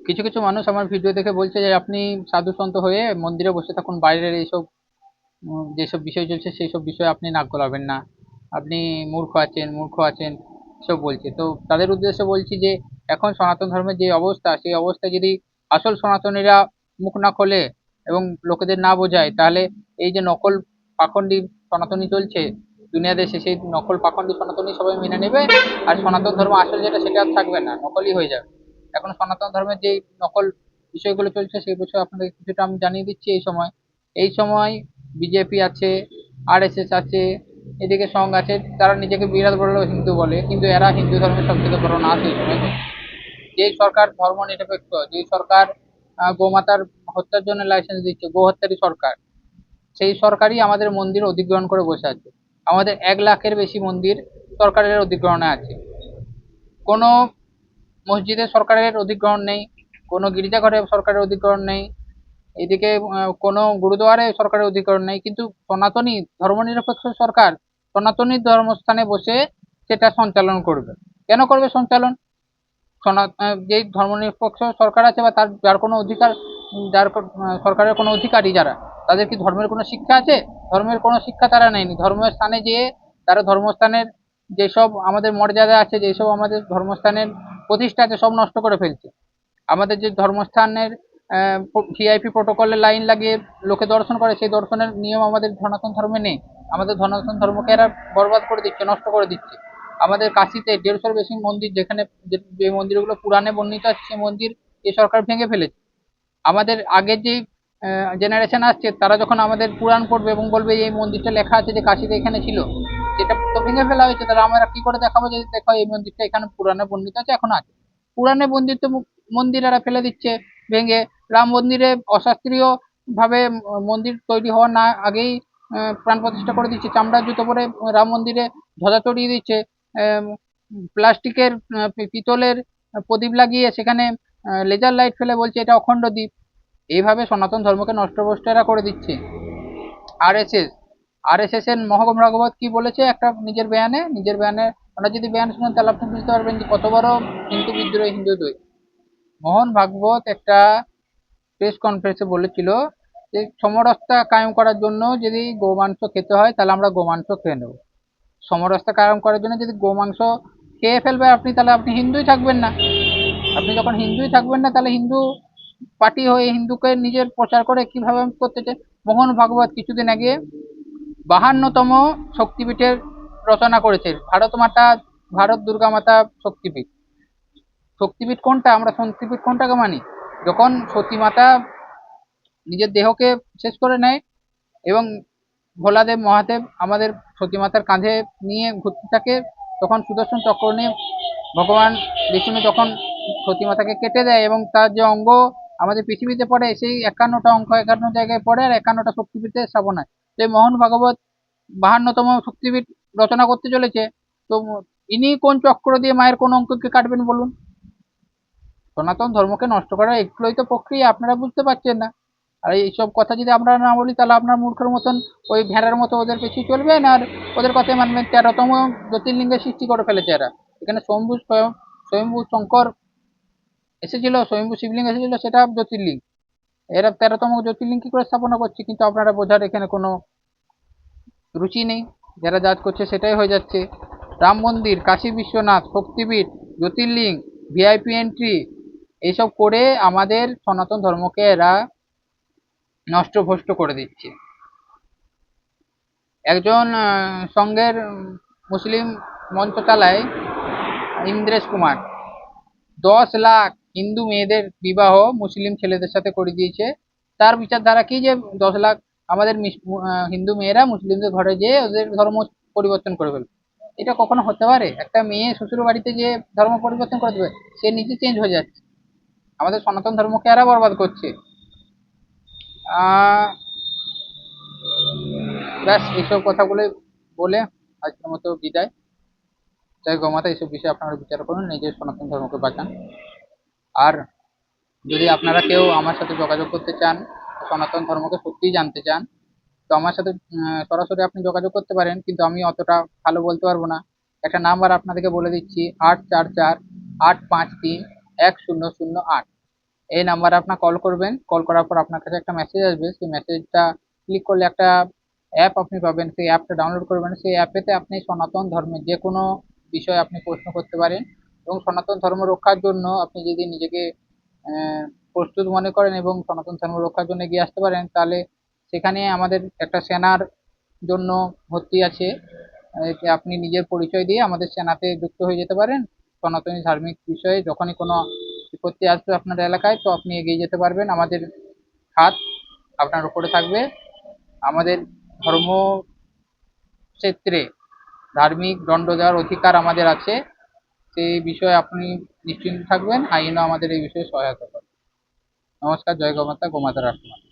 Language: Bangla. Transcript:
কিছু কিছু মানুষ আমার ভিডিও দেখে বলছে যে আপনি সাধু সন্ত হয়ে মন্দিরে বসে থাকুন, বাইরের এইসব যেসব বিষয় চলছে সেই সব বিষয়ে আপনি নাক গলাবেন না, আপনি মূর্খ আছেন সব বলছে। তো তাদের উদ্দেশ্যে বলছি যে এখন সনাতন ধর্মের যে অবস্থা, সেই অবস্থায় যদি আসল সনাতনীরা মুখ না খোলে এবং লোকেদের না বোঝায়, তাহলে এই যে নকল পাখণ্ডী সনাতনী চলছে দুনিয়া দেশে, সেই নকল পাখণ্ডী সনাতনী সবাই মেনে নেবে, আর সনাতন ধর্ম আসল যেটা সেটা আর থাকবে না, নকলই হয়ে যাবে। এখন সনাতন ধর্মের যে নকল বিষয়গুলো চলছে সেই বিষয়ে আপনাদের কিছুটা আমি জানিয়ে দিচ্ছি। এই সময় বিজেপি আছে, আরএসএস আছে, এদিকে সংঘ আছে, তারা নিজেকে বিরাট বড় হিন্দু বলে, কিন্তু এরা হিন্দু ধর্মের সবথেকে বড় নাশ এই সময়। যেই সরকার ধর্ম নিরপেক্ষ, যেই সরকার গোমাতার হত্যার জন্য লাইসেন্স দিচ্ছে, গো হত্যারই সরকার, সেই সরকারই আমাদের মন্দির অধিগ্রহণ করে বসে আছে। আমাদের 1 লাখের বেশি মন্দির সরকারের অধিগ্রহণে আছে। কোনো মসজিদে সরকারের অধিগ্রহণ নেই, কোনো গির্জাঘরে সরকারের অধিগ্রহণ নেই, এদিকে কোনো গুরুদুয়ারে সরকারের অধিকার নেই, কিন্তু সনাতনী ধর্মনিরপেক্ষ সরকার সনাতনী ধর্মস্থানে বসে সেটা সঞ্চালন করবে। কেন করবে সঞ্চালন? যেই ধর্মনিরপেক্ষ সরকার আছে বা তার যার কোনো অধিকার, সরকারের কোনো অধিকারী যারা, তাদের কি ধর্মের কোনো শিক্ষা আছে? ধর্মের কোনো শিক্ষা তারা নেয়নি। ধর্মের স্থানে যেয়ে তারা ধর্মস্থানের যেসব আমাদের মর্যাদা আছে, যেসব আমাদের ধর্মস্থানের প্রতিষ্ঠা আছে, সব নষ্ট করে ফেলছে। আমাদের যে ধর্মস্থানের ভিআইপি প্রোটোকলের লাইন লাগিয়ে লোকে দর্শন করে, সেই দর্শনের নিয়ম আমাদের সনাতন ধর্মে নেই। আমাদের সনাতন ধর্মকে এরা বরবাদ করে দিচ্ছে, নষ্ট করে দিচ্ছে। আমাদের কাশিতে 150-র বেশি মন্দির, যেখানে যে মন্দিরগুলো পুরাণে বর্ণিত আছে, সেই মন্দির এই সরকার ভেঙে ফেলেছে। আমাদের আগের যেই জেনারেশন আসছে, তারা যখন আমাদের পুরাণ পড়বে এবং বলবে এই মন্দিরটা লেখা আছে যে কাশিতে এখানে ছিল, সেটা তো ভেঙে ফেলা হয়েছে, তাহলে আমরা কি করে দেখাবো যে দেখো এই মন্দিরটা এখানে পুরাণে বর্ণিত আছে, এখন আছে? পুরাণে বর্ণিত মন্দির এরা ফেলে দিচ্ছে ভেঙে। রাম মন্দিরে অশাস্ত্রীয় ভাবে মন্দির তৈরি হওয়ার না আগেই প্রাণ প্রতিষ্ঠা করে দিচ্ছে, চামড়ার জুতো পরে রাম মন্দিরে ধ্বজা চড়িয়ে দিচ্ছে, প্লাস্টিকের পিতলের প্রদীপ লাগিয়ে সেখানে লেজার লাইট ফেলে বলছে এটা অখণ্ড দ্বীপ। এইভাবে সনাতন ধর্মকে নষ্টভ্রষ্ট এরা করে দিচ্ছে। আরএসএস আরএসএস এর মহাগম ভাগবত কি বলেছে একটা নিজের বয়ানে আমরা যদি বয়ান শুনেন তাহলে আপনি বুঝতে পারবেন যে কত বড় হিন্দু বিদ্রোহী, হিন্দু দ্বৈত। মোহন ভাগবত একটা প্রেস কনফারেন্সে বলেছিল যে সমরসতা কায়েম করার জন্য যদি গোমাংস খেতে হয় তাহলে আমরা গোমাংস খেয়ে নেব। সমরসতা কায়েম করার জন্য যদি গোমাংস খেয়ে ফেলবে আপনি, তাহলে আপনি হিন্দুই থাকবেন না। আপনি যখন হিন্দুই থাকবেন না, তাহলে হিন্দু পার্টি হয়ে হিন্দুকে নিজের প্রচার করে কিভাবে করতে চায়? মোহন ভাগবত কিছুদিন আগে 52তম শক্তিপীঠের রচনা করেছে। ভারত দুর্গা মাতা শক্তিপীঠ। শক্তিপীঠ কোনটা? আমরা শক্তিপীঠ কোনটাকে মানি? যখন সতী মাতা নিজের দেহকে শেষ করে নেয় এবং ভোলাদেব মহাদেব আমাদের সতী মাতার কাঁধে নিয়ে ঘুরতে থাকে, তখন সুদর্শন চক্র নিয়ে ভগবান বিষ্ণু যখন সতী মাতাকে কেটে দেয় এবং তার যে অঙ্গ আমাদের পৃথিবীতে পড়ে, সেই 51টা অঙ্ক 51 জায়গায় পড়ে আর 51টা শক্তিপীঠের স্থাপন হয়। তো এই মোহন ভাগবত 52তম শক্তিপীঠ রচনা করতে চলেছে। তো ইনি কোন চক্র দিয়ে মায়ের কোন অঙ্ককে কাটবেন বলুন? সনাতন ধর্মকে নষ্ট করার এগুলোই তো প্রক্রিয়া, আপনারা বুঝতে পারছেন না। আর এইসব কথা যদি আমরা না বলি, তাহলে আপনার মূর্খের মতন ওই ভেড়ার মতো ওদের পিছিয়ে চলবেন আর ওদের কথাই মানবেন। 13তম জ্যোতির্লিঙ্গের সৃষ্টি করে ফেলেছে এরা। এখানে স্বয়ম্ভু শঙ্কর এসেছিল, স্বয়ম্ভু শিবলিঙ্গ এসেছিল, সেটা জ্যোতির্লিঙ্গ। এরা 13তম জ্যোতির্লিঙ্গ কি করে স্থাপনা করছে? কিন্তু আপনারা বোঝার এখানে কোনো রুচি নেই, যারা জাজ করছে সেটাই হয়ে যাচ্ছে। রাম মন্দির, কাশী বিশ্বনাথ, শক্তিপীঠ, জ্যোতির্লিঙ্গ, ভিআইপি এন্ট্রি, এইসব করে আমাদের সনাতন ধর্মকে এরা নষ্টভ্রষ্ট করে দিচ্ছে। একজন সঙ্ঘের মুসলিম মঞ্চ চালায় ইন্দ্রেশ কুমার, 10 লাখ হিন্দু মেয়েদের বিবাহ মুসলিম ছেলেদের সাথে করে দিয়েছে। তার বিচারধারা কি যে 10 লাখ আমাদের হিন্দু মেয়েরা মুসলিমদের ঘরে যেয়ে ওদের ধর্ম পরিবর্তন করে ফেলবে। এটা কখনো হতে পারে? একটা মেয়ে শ্বশুর বাড়িতে যে ধর্ম পরিবর্তন করে দেবে, সে নিজে চেঞ্জ হয়ে যাচ্ছে। আমাদের সনাতন ধর্মকে এরা বরবাদ করছে। আহ ব্যাস এইসব কথাগুলো বলে আজকের মতো বিদায়। জয় গোমাতা। এইসব বিষয়ে আপনারা বিচার করুন, নিজের সনাতন ধর্মকে বাঁচান। আর যদি আপনারা কেউ আমার সাথে যোগাযোগ করতে চান, সনাতন ধর্মকে সত্যিই জানতে চান, তো আমার সাথে সরাসরি আপনি যোগাযোগ করতে পারেন, কিন্তু আমি অতটা ভালো বলতে পারবো না। একটা নাম্বার আপনাদেরকে বলে দিচ্ছি: 844-853-1008। এই নাম্বারে আপনার কল করবেন, কল করার পর আপনার কাছে একটা মেসেজ আসবে, সেই মেসেজটা ক্লিক করলে একটা অ্যাপ আপনি পাবেন, সেই অ্যাপটা ডাউনলোড করবেন। সেই অ্যাপেতে আপনি সনাতন ধর্মের যে কোনো বিষয়ে আপনি প্রশ্ন করতে পারেন, এবং সনাতন ধর্ম রক্ষার জন্য আপনি যদি নিজেকে আহ, প্রস্তুত মনে করেন এবং সনাতন ধর্ম রক্ষার জন্য এগিয়ে আসতে পারেন, তাহলে সেখানে আমাদের একটা সেনার জন্য ভর্তি আছে। এতে আপনি নিজের পরিচয় দিয়ে আমাদের সেনাতে যুক্ত হয়ে যেতে পারেন। সনাতনী ধার্মিক বিষয়ে যখনই কোনো বিপত্তি আসবে আপনার এলাকায়, তো আপনি এগিয়ে যেতে পারবেন। আমাদের হাত আপনার উপরে থাকবে। আমাদের ধর্ম ক্ষেত্রে ধার্মিক দণ্ড দেওয়ার অধিকার আমাদের আছে। সেই বিষয়ে আপনি নিশ্চিন্ত থাকবেন, আইনও আমাদের এই বিষয়ে সহায়তা করবে। নমস্কার। জয় গোমাতা, গোমাতা রাষ্ট্রমাতা।